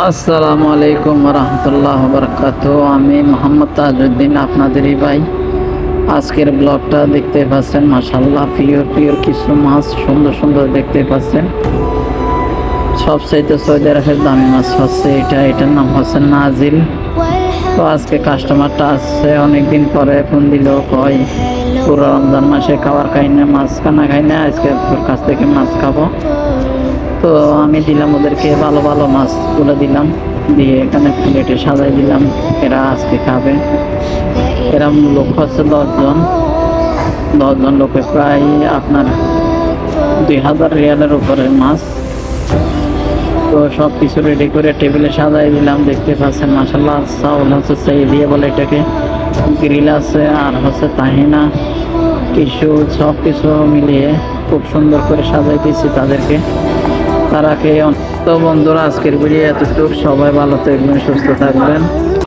আসসালামু আলাইকুম রহমতুল্লাহ বরকাত। আমি মোহাম্মদ তাজউদ্দিন, আপনাদেরই ভাই। আজকের ব্লগটা দেখতে পাচ্ছেন, মাশাআল্লাহ পিওর পিওর কিছু মাছ সুন্দর সুন্দর দেখতে পাচ্ছেন। সবচাইতে সৌদি আরবের দামি মাছ হচ্ছে এটার নাম হচ্ছে নাজিল। তো আজকে কাস্টমারটা আসছে অনেকদিন পরে, ফোন দিল, কয় পুরো রমজান মাসে খাবার খাই না, মাছ খানা খাই না, আজকে তোর কাছ থেকে মাছ খাবো। তো আমি দিলাম ওদেরকে ভালো ভালো মাছগুলো দিলাম, দিয়ে এখানে প্লেটে সাজাই দিলাম, এরা আজকে খাবে। এরম লোক হচ্ছে 10 জন লোকে প্রায় আপনার 2000 রিয়ালের উপরে মাছ। তো সব কিছু রেডি করে টেবিলে সাজাই দিলাম, দেখতে পাচ্ছেন মাশাআল্লাহ। চাউল হচ্ছে সেই দিয়ে বলে এটাকে, গ্রিল আছে, আর হচ্ছে তাহিনা, কিছু সব কিছু মিলিয়ে খুব সুন্দর করে সাজাই দিচ্ছি তাদেরকে, তারা খেয়ে। তো বন্ধুরা, আজকের ভিডিও এতটুকু। সবাই ভালো থাকবেন, সুস্থ থাকবেন।